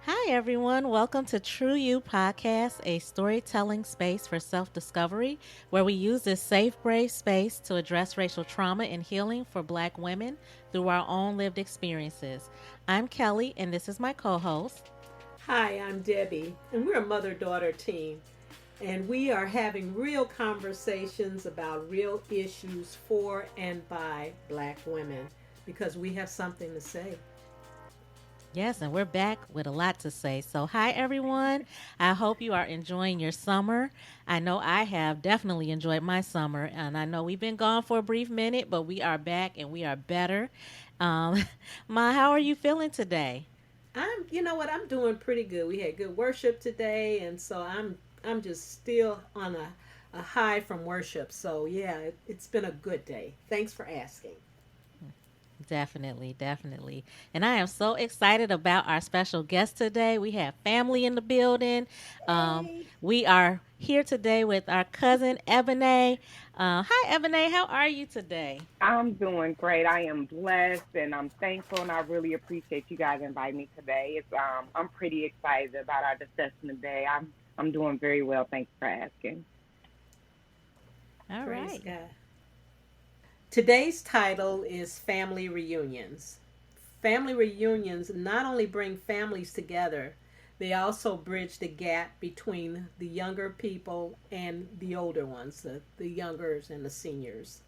Hi, everyone. Welcome to Tru You podcast, a storytelling space for self discovery, where we use this safe, brave space to address racial trauma and healing for Black women through our own lived experiences. I'm Kelley, and this is my co host. Hi, I'm Debbie, and we're a mother daughter team. And we are having real conversations about real issues for and by Black women because we have something to say. Yes, and we're back with a lot to say. So, hi, everyone. I hope you are enjoying your summer. I know I have definitely enjoyed my summer, and I know we've been gone for a brief minute, but we are back and we are better. Um, Ma, how are you feeling today? You know what, I'm doing pretty good. We had good worship today, and so I'm just still on a high from worship. So yeah, it's been a good day. Thanks for asking. Definitely, definitely. And I am so excited about our special guest today. We have family in the building. Um, Yay! we are here today with our cousin Ebone. Hi, Ebone. How are you today? I'm doing great. I am blessed and I'm thankful and I really appreciate you guys inviting me today. I'm pretty excited about our discussion today. I'm doing very well. Thanks for asking. All Praise right. God. Today's title is Family Reunions. Family reunions not only bring families together, they also bridge the gap between the younger people and the older ones, the youngers and the seniors.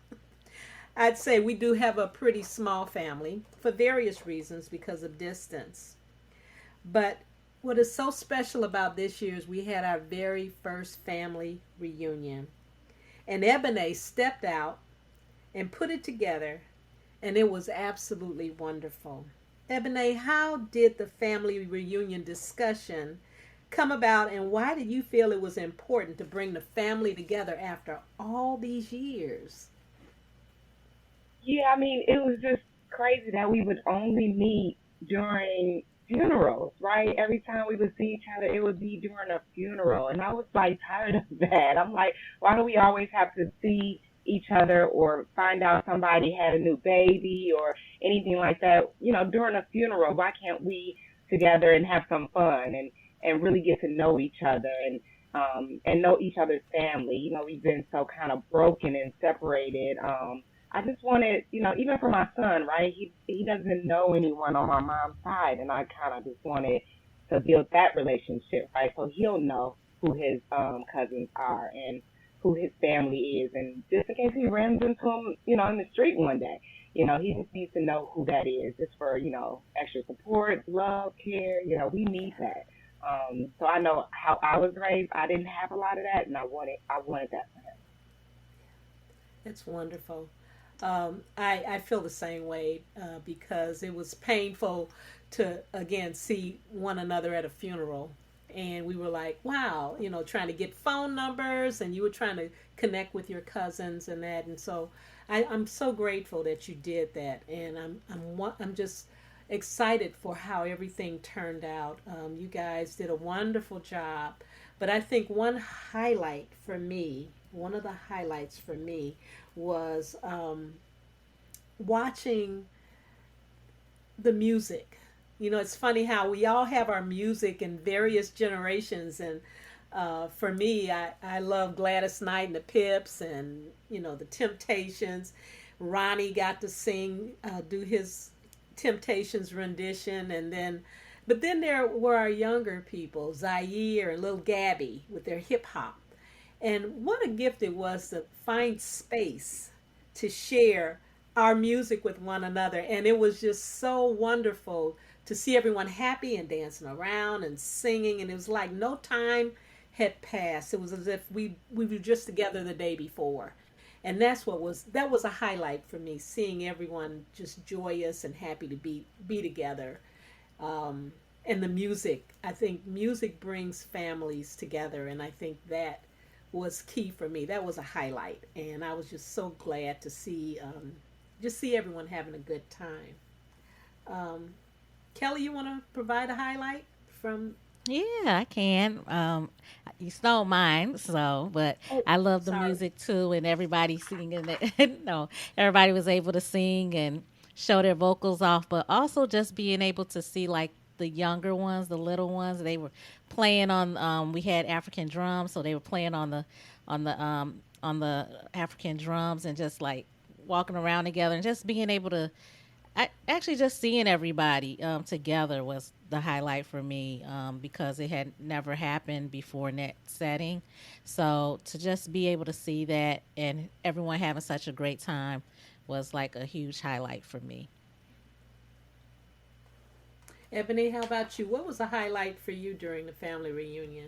I'd say we do have a pretty small family for various reasons because of distance. But what is so special about this year is we had our very first family reunion. And Ebony stepped out and put it together, and it was absolutely wonderful. Ebony, how did the family reunion discussion come about, and why did you feel it was important to bring the family together after all these years? Yeah, I mean, it was just crazy that we would only meet during funerals, right? Every time we would see each other, it would be during a funeral. And I was like tired of that. I'm like, why do we always have to see each other or find out somebody had a new baby or anything like that, during a funeral? Why can't we together and have some fun and really get to know each other and know each other's family? We've been so kind of broken and separated. I just wanted, even for my son, right? He doesn't know anyone on my mom's side, and I kind of just wanted to build that relationship, right? So he'll know who his cousins are and who his family is, and just in case he runs into him, in the street one day, he just needs to know who that is, just for extra support, love, care. We need that. So I know how I was raised. I didn't have a lot of that, and I wanted that for him. It's wonderful. I feel the same way because it was painful to again see one another at a funeral, and we were like, wow, trying to get phone numbers, and you were trying to connect with your cousins and that, and so I'm so grateful that you did that, and I'm just excited for how everything turned out. You guys did a wonderful job, but I think one of the highlights for me was watching the music. It's funny how we all have our music in various generations, and for me, I love Gladys Knight and the Pips, and the Temptations. Ronnie got to sing, do his Temptations rendition, but then there were our younger people, Zaire and Little Gabby, with their hip hop. And what a gift it was to find space to share our music with one another. And it was just so wonderful to see everyone happy and dancing around and singing. And it was like no time had passed. It was as if we were just together the day before. And that was a highlight for me, seeing everyone just joyous and happy to be together. And the music, I think music brings families together, and I think that was key for me. That was a highlight, and I was just so glad to see everyone having a good time. Um, Kelley, you want to provide a highlight from? Yeah, I can. You stole mine, so but Oh, I love the sorry. music too, and everybody singing it. No, everybody was able to sing and show their vocals off, but also just being able to see like the younger ones, the little ones. They were playing on. We had African drums, so they were playing on the African drums and just like walking around together and just being able to actually just seeing everybody together was the highlight for me because it had never happened before in that setting. So to just be able to see that and everyone having such a great time was like a huge highlight for me. Ebony, how about you? What was a highlight for you during the family reunion?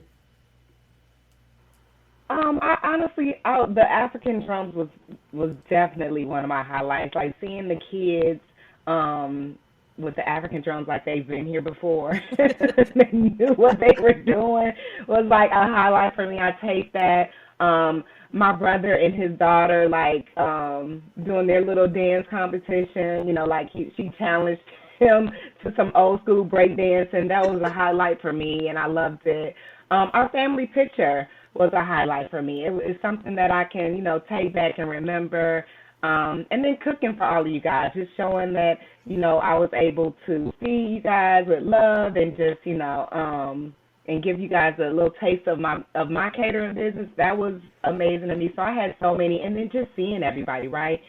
I honestly, the African drums was definitely one of my highlights. Like seeing the kids, with the African drums, like they've been here before, they knew what they were doing, was like a highlight for me. I take that. My brother and his daughter, like, doing their little dance competition. Like she challenged him to some old school break dance, and that was a highlight for me, and I loved it. Our family picture was a highlight for me. It's something that I can, take back and remember. And then cooking for all of you guys, just showing that, I was able to feed you guys with love and just, and give you guys a little taste of my catering business. That was amazing to me. So I had so many, and then just seeing everybody, right?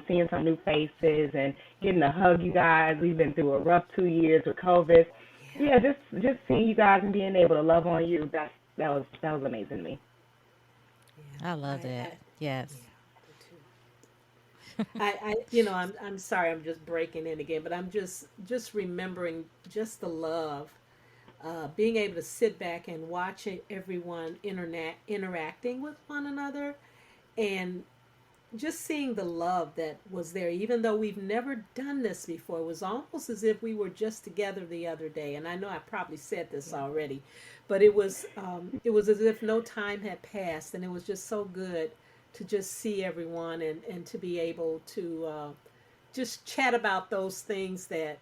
Seeing some new faces and getting to hug you guys. We've been through a rough 2 years with COVID. Yeah, just seeing you guys and being able to love on you. That was amazing to me. I Yeah, love that. Yes. yeah, I do too. I'm sorry, I'm just breaking in again, but I'm just remembering just the love, being able to sit back and watch everyone interacting with one another, and just seeing the love that was there, even though we've never done this before. It was almost as if we were just together the other day. And I know I probably said this already, but it was as if no time had passed, and it was just so good to just see everyone and to be able to just chat about those things that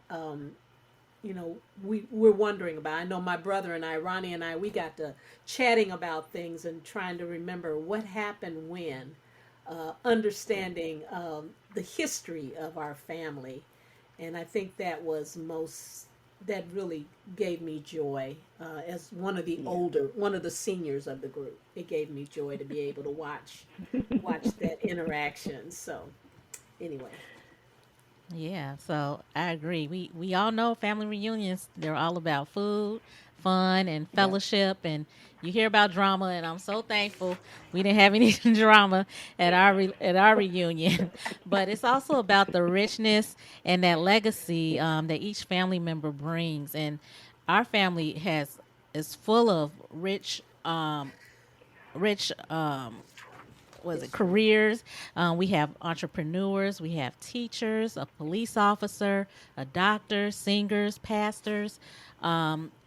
we're wondering about. I know my brother and I, Ronnie and I, we got to chatting about things and trying to remember what happened when, understanding the history of our family, and I think that really gave me joy as Yeah. one of the seniors of the group. It gave me joy to be able to watch that interaction. So anyway, Yeah, so I agree. We all know family reunions, they're all about food, fun and Yep. fellowship, and you hear about drama, and I'm so thankful we didn't have any drama at at our reunion. But it's also about the richness and that legacy that each family member brings, and our family has is full of rich was it history. careers. We have entrepreneurs, we have teachers, a police officer, a doctor, singers, pastors.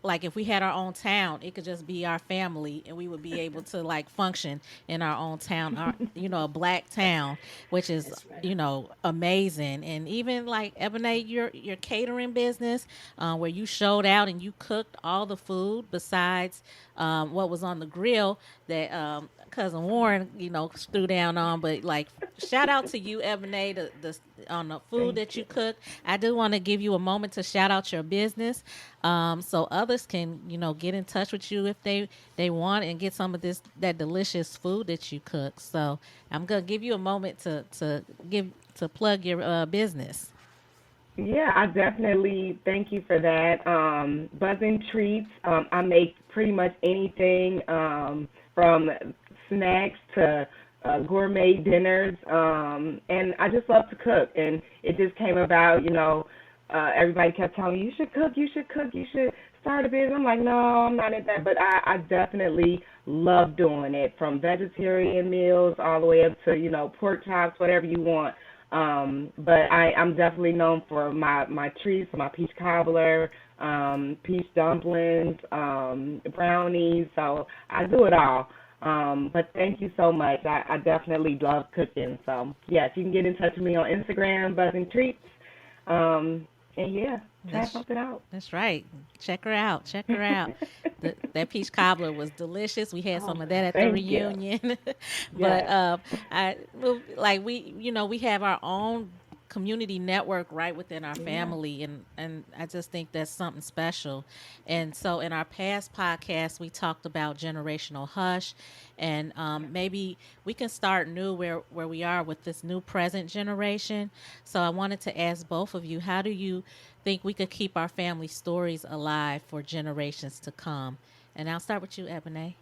Like if we had our own town, it could just be our family, and we would be able to like function in our own town, a black town, which is That's right. amazing. And even like Ebony, your catering business, where you showed out and you cooked all the food besides what was on the grill that cousin Warren, threw down on. But like, shout out to you, Ebony, on the food Thank that you. you cook. I do want to give you a moment to shout out your business, so others can, get in touch with you if they want and get some of that delicious food that you cook. So I'm gonna give you a moment to plug your business. Yeah, I definitely thank you for that. Buzzing treats. I make pretty much anything, from snacks to gourmet dinners, and I just love to cook. And it just came about, everybody kept telling me, you should cook, you should cook, you should start a business. I'm like, no, I'm not into that, but I definitely love doing it, from vegetarian meals all the way up to, pork chops, whatever you want. But I'm definitely known for my treats, my peach cobbler, peach dumplings, brownies. So I do it all. But thank you so much. I definitely love cooking. So yes, you can get in touch with me on Instagram, Buzzing Treats. And yeah, try That's something out. that's right. Check her out. Check her out. That peach cobbler was delicious. We had Oh some of that my at the Thank reunion. But Yes. I well, like we have our own community network right within our Yeah. family, and I just think that's something special. And so in our past podcast we talked about generational hush, and maybe we can start new where we are with this new present generation. So I wanted to ask both of you, how do you think we could keep our family stories alive for generations to come? And I'll start with you, Ebony.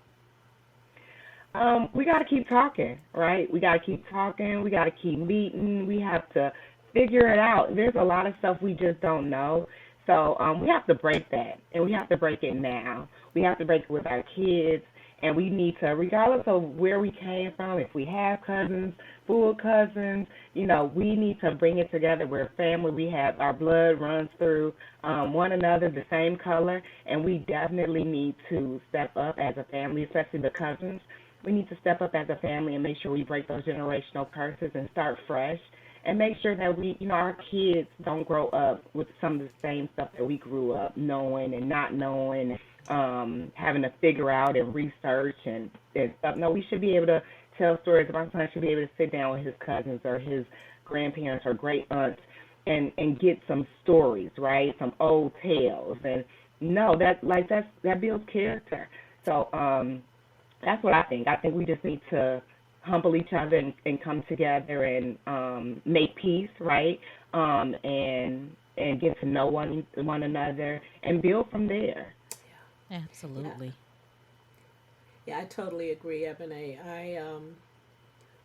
We got to keep talking, right? We got to keep talking. We got to keep meeting. We have to figure it out. There's a lot of stuff we just don't know. So we have to break that, and we have to break it now. We have to break it with our kids, and we need to, regardless of where we came from, if we have cousins, full cousins, we need to bring it together. We're family. We have our blood runs through one another, the same color, and we definitely need to step up as a family, especially the cousins. We need to step up as a family and make sure we break those generational curses and start fresh, and make sure that our kids don't grow up with some of the same stuff that we grew up knowing and not knowing, having to figure out and research and stuff. No, we should be able to tell stories. My son should be able to sit down with his cousins or his grandparents or great aunts and get some stories, right? Some old tales. And no, that builds character. So that's what I think. I think we just need to humble each other and come together and make peace, right? And get to know one another and build from there. Yeah, Absolutely. yeah, I totally agree, Ebony.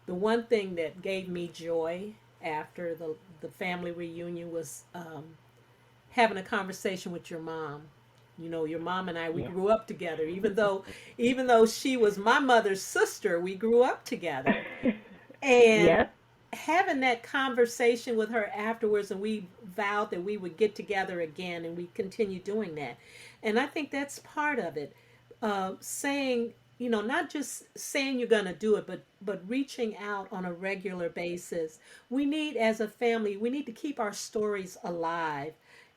The one thing that gave me joy after the family reunion was having a conversation with your mom. Your mom and I, we Yeah. grew up together. Even though she was my mother's sister, we grew up together. And Yep. having that conversation with her afterwards, and we vowed that we would get together again, and we continue doing that. And I think that's part of it. Saying, not just saying you're going to do it, but reaching out on a regular basis. We need, as a family, we need to keep our stories alive,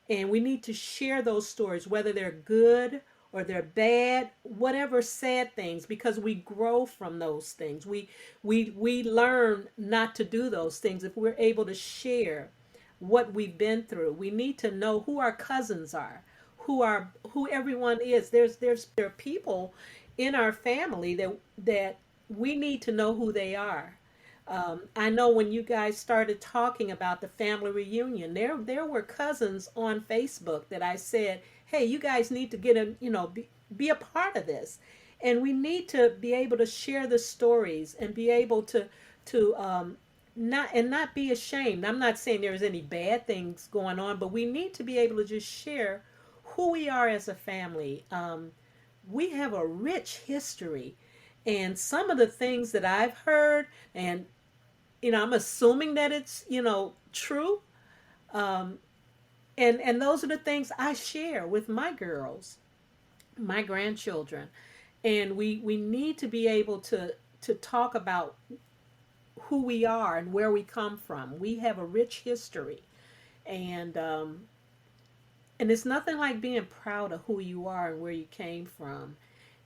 and we need to share those stories, whether they're good or they're bad, whatever sad things, because we grow from those things. We learn not to do those things if we're able to share what we've been through. We need to know who our cousins are, who everyone is. There are people in our family that we need to know who they are. I know when you guys started talking about the family reunion, there were cousins on Facebook that I said, "Hey, you guys need to get be a part of this," and we need to be able to share the stories and be able to not be ashamed. I'm not saying there's any bad things going on, but we need to be able to just share who we are as a family. We have a rich history, and some of the things that I've heard, and I'm assuming that it's true. Um, and those are the things I share with my girls, my grandchildren, and we need to be able to talk about who we are and where we come from. We have a rich history, and it's nothing like being proud of who you are and where you came from.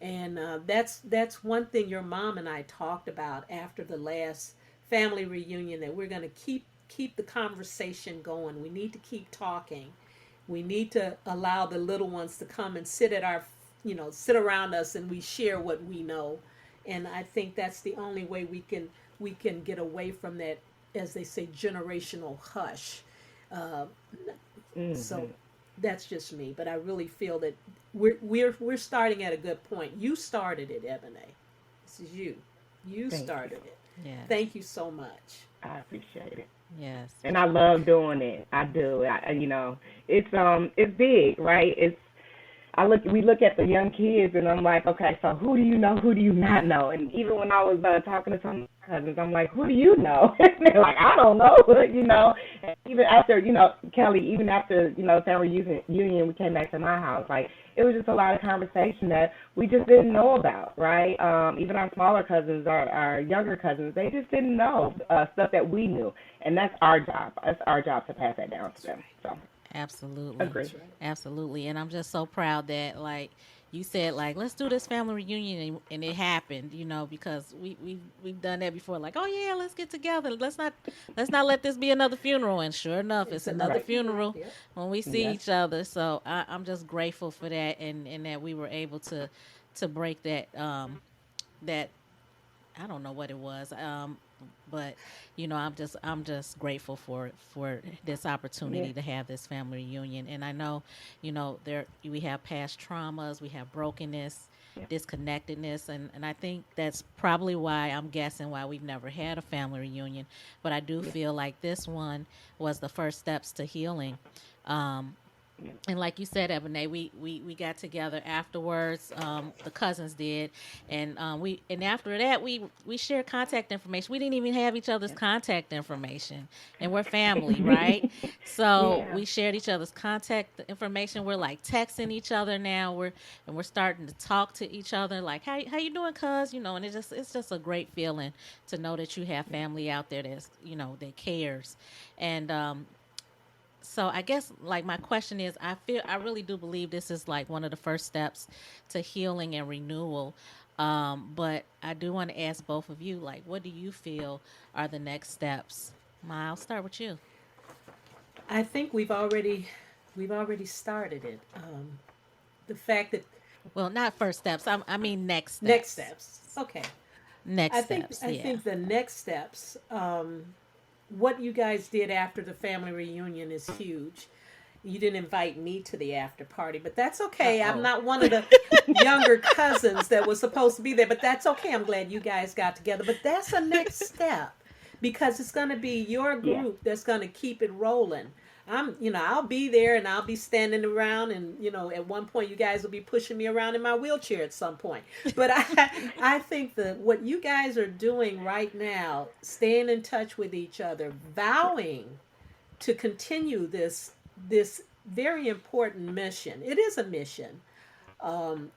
And that's one thing your mom and I talked about after the last family reunion, that we're going to keep the conversation going. We need to keep talking. We need to allow the little ones to come and sit around us, and we share what we know. And I think that's the only way we can get away from that, as they say, generational hush. Uh, so Hmm. that's just me, but I really feel that we're starting at a good point. You started it, Ebony. This is you. You Thank you. started it. Yes. Thank you so much. I appreciate it. Yes. And I love doing it. I do. It's big, right? We look at the young kids, and I'm like, okay, so who do you know? Who do you not know? And even when I was talking to some of my cousins, I'm like, who do you know? And they're like, I don't know, And even after, Kelly, even after family union, we came back to my house. Like, it was just a lot of conversation that we just didn't know about, right? Even our smaller cousins, our younger cousins, they just didn't know stuff that we knew, and that's our job. That's our job to pass that down to That's them. right. So, Absolutely. agree. That's right. Absolutely. And I'm just so proud that, like, you said like let's do this family reunion, and it happened, because we've done that before. Like, oh yeah, let's get together. Let's not let this be another funeral. And sure enough, It's it's another another Right. funeral. funeral Yep. when we see Yes. each other. So I'm just grateful for that, and that we were able to break that I don't know what it was. But I'm just grateful for this Yeah. opportunity to have this family reunion. And I know, there we have past traumas, we have brokenness, Yeah. disconnectedness, and I think that's probably why I'm guessing why we've never had a family reunion. But I do Yeah. feel like this one was the first steps to healing. Um, Yeah. and like you said, Ebony, we got together afterwards. The cousins did, and after that we shared contact information. We didn't even have each other's Yeah. contact information, and we're family, right? So Yeah. we shared each other's contact information. We're like texting each other now. We're starting to talk to each other. Like, how you doing, cuz? And it's just a great feeling to know that you have family out there that cares, and so I guess like my question is I really do believe this is like one of the first steps to healing and renewal. But I do want to ask both of you, like, what do you feel are the next steps? Ma, I'll start with you. I think we've already started it. The fact that Well, not first steps. I mean next next steps. steps. Okay. Next I think steps. I Yeah. think the next steps, what you guys did after the family reunion is huge. You didn't invite me to the after party, but that's Uh okay. I'm oh. not one of the younger cousins that was supposed to be there, but that's okay. I'm glad you guys got together. But that's a next step because it's going to be your Yeah. group that's going to keep it rolling. I'll be there and I'll be standing around, and at one point you guys will be pushing me around in my wheelchair at some point. But I think that what you guys are doing right now, staying in touch with each other, vowing to continue this very important mission. It is a mission. And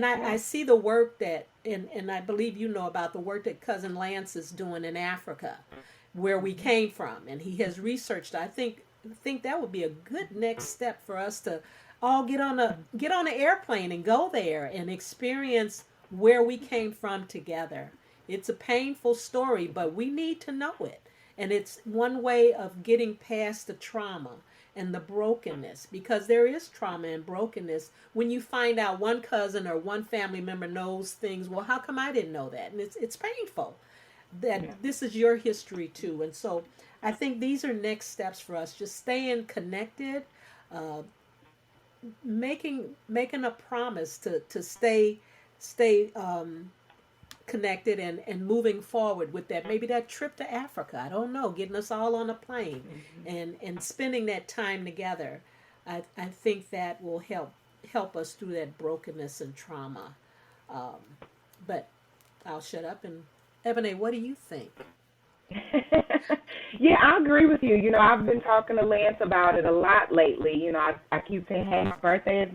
I Yeah. see the work that and I believe you know about the work that cousin Lance is doing in Africa, where we Hmm. came from, and he has researched. I think that would be a good next step for us to all get on an airplane and go there and experience where we came from together. It's a painful story, but we need to know it. And it's one way of getting past the trauma and the brokenness, because there is trauma and brokenness when you find out one cousin or one family member knows things. Well, how come I didn't know that? And it's painful that Yeah. this is your history too. And so I think these are next steps for us, just staying connected, uh, making a promise to stay connected, and moving forward with that. Maybe that trip to Africa, I don't know, getting us all on a plane Hmm. and spending that time together. I think that will help us through that brokenness and trauma. Um, but I'll shut up. And Ebony, what do you think? Yeah, I agree with you. I've been talking to Lance about it a lot lately. I keep saying, "Hey, my birthday is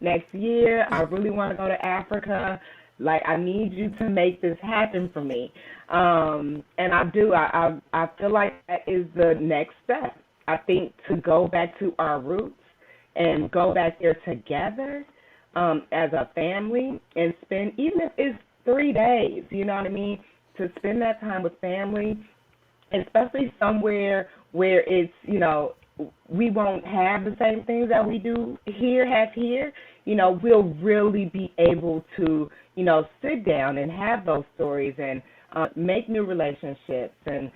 next year. I really want to go to Africa. Like, I need you to make this happen for me." And I do. I feel like that is the next step. I think to go back to our roots and go back there together, as a family, and spend, even if it's 3 days. You know what I mean? To spend that time with family, especially somewhere where it's, we won't have the same things that we do here, have here. We'll really be able to, sit down and have those stories, and make new relationships, and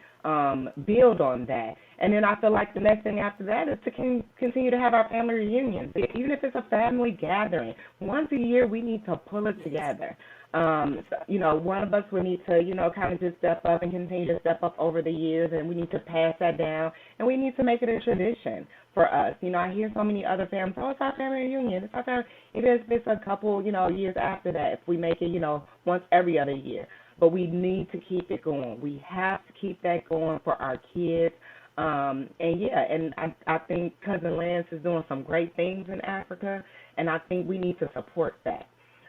build on that. And then I feel like the next thing after that is to continue to have our family reunions. Even if it's a family gathering, once a year we need to pull it Yes. together. So, one of us would need to, kind of just step up and continue to step up over the years, and we need to pass that down, and we need to make it a tradition for us. I hear so many other families, oh, it's our family reunion. It's our family. It is, it's a couple, years after that if we make it, once every other year. But we need to keep it going. We have to keep that going for our kids. And yeah, and I think Cousin Lance is doing some great things in Africa, and I think we need to support that.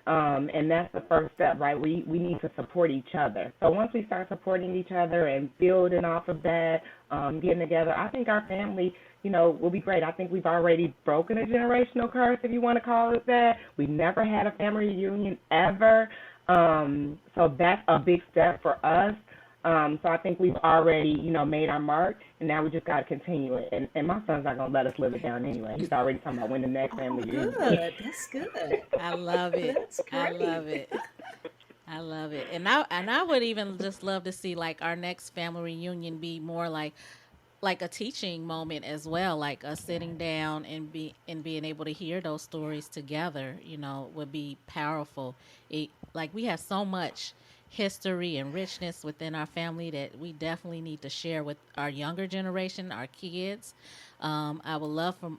And that's the first step, right? We need to support each other. So once we start supporting each other and building off of that, getting together, I think our family, will be great. I think we've already broken a generational curse, if you want to call it that. We've never had a family reunion ever. So that's a big step for us. So I think we've already, made our mark, and now we just got to continue it. And my son's not going to let us live it down anyway. He's already talking about when the next Oh, family reunion is. good. That's good. I love it. That's I love great. it. I love it. And I would even just love to see like our next family reunion be more like a teaching moment as well, like us Yes, sitting down and being able to hear those stories together, would be powerful. Like we have so much history and richness within our family that we definitely need to share with our younger generation, our kids. I would love for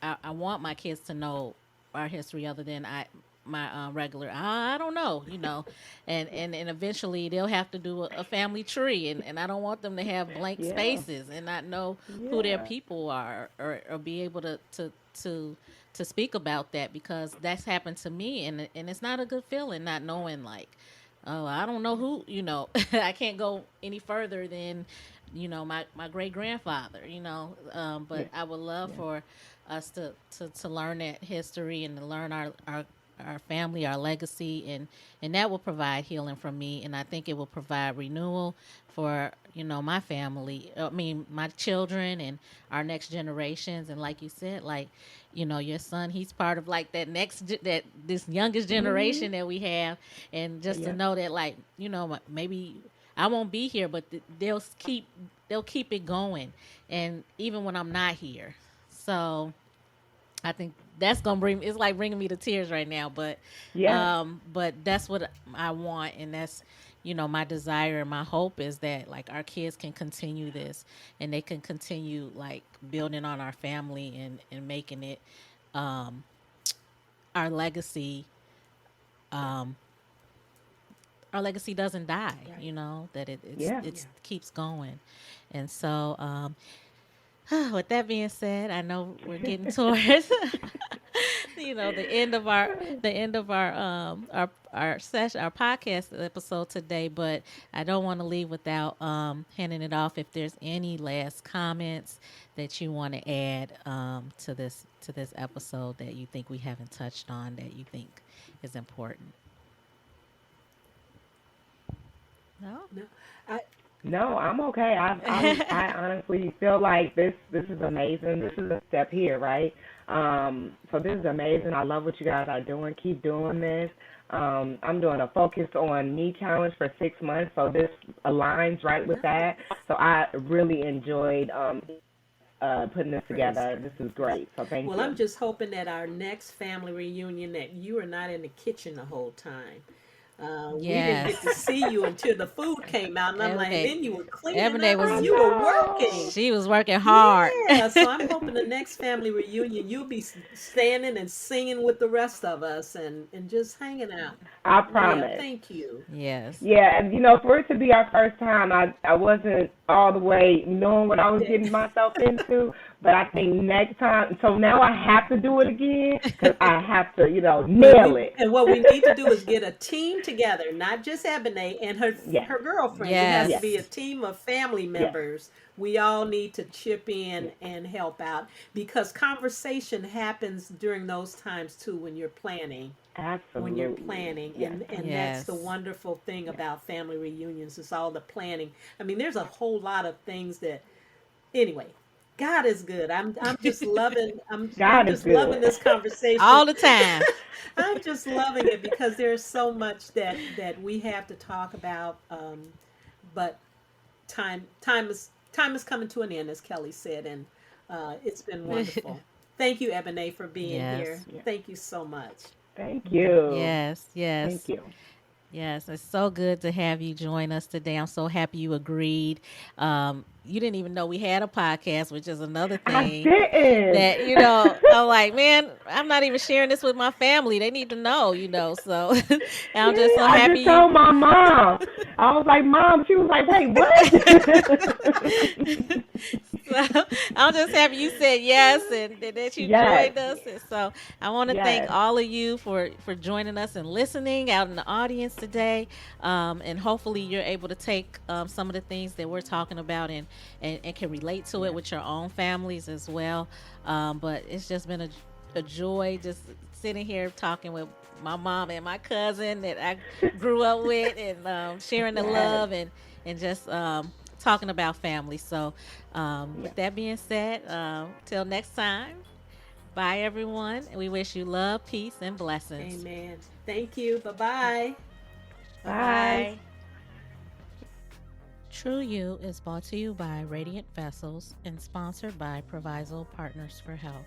I want my kids to know our history other than my regular I don't know, and eventually they'll have to do a family tree, and I don't want them to have blank yeah, spaces and not know who their yeah, people are, or be able to to speak about that, because that's happened to me, and it's not a good feeling not knowing, like, oh, I don't know who, I can't go any further than my great grandfather, yeah, but I would love yeah. for us to learn that history and to learn our family, our legacy, and that will provide healing for me, and I think it will provide renewal for my family. I mean, my children and our next generations, and like you said, like your son, he's part of like that this youngest Mm-hmm. generation that we have, and just to Yeah, know that, like, maybe I won't be here, but they'll keep it going, and even when I'm not here. So I think that's gonna bring, it's like bringing me to tears right now, yeah, but that's what I want, and that's my desire and my hope is that like our kids can continue this, and they can continue like building on our family and making it um our legacy, um our legacy doesn't die, Right. that yeah. Yeah. it's keeps going. And so with that being said, I know we're getting towards the end of our session, our podcast episode today, but I don't want to leave without handing it off if there's any last comments that you want to add to this episode that you think we haven't touched on, that you think is important. No. No, I No, I'm okay. I honestly feel like this is amazing. This is a step here, right? So this is amazing. I love what you guys are doing. Keep doing this. I'm doing a focus on me challenge for 6 months, so this aligns right with nice. that. So I really enjoyed putting this Praise together. God. This is great. So thank Well, I'm you. just hoping that our next family reunion that you are not in the kitchen the whole time. We didn't get to Yes. see you until the food came out, and I'm like, and Ebony, then you were cleaning Ebony up I and was you were know. working. she was working hard. Yeah, so I'm hoping the next family reunion you'll be standing and singing with the rest of us and just hanging out. I Yeah, promise. thank you. Yes. Yeah, and for it to be our first time, I wasn't all the way knowing what I was getting myself into, but I think next time, so now I have to do it again because I have to, And nail it. what we need to do is get a team together, not just Ebony and Yes, her girlfriends. It has to yes, be a Yes. team of family yes, members. We all need to chip yes, in and help out because conversation happens during those times too when you're absolutely. planning, Yes, and that's the Yes. wonderful thing yes. about family reunions is all the planning. I mean, there's a whole lot of things that anyway, God is good. I'm just loving I'm God is just loving good. this conversation. All the time. I'm just loving it because there's so much that we have to talk about. But time is coming to an end, as Kelly said, and it's been wonderful. Thank you, Ebony, for being here. Yes. Yeah. Thank you so much. Thank you. Yes. Thank Yes. you. Yes, it's so good to have you join us today. I'm so happy you agreed. you didn't even know we had a podcast, which is another I thing didn't. that, I'm like, man, I'm not even sharing this with my family. They need to know, so and I'm just Yeah, so I happy just you told my mom. I was like, Mom. She was like, Wait, what? So I'm just happy you said yes and that you Yes, joined us. And so I want to thank yes, all of you for joining us and listening out in the audience today. And hopefully you're able to take some of the things that we're talking about and can relate to it yes, with your own families as well. But it's just been a joy just sitting here talking with my mom and my cousin that I grew up with and sharing the yes, love and just talking about family. So, yes. with that being said, till next time, bye everyone. And we wish you love, peace, and blessings. Amen. Thank you. Bye bye. Bye Bye. bye. True You is brought to you by Radiant Vessels and sponsored by Proviso Partners for Health.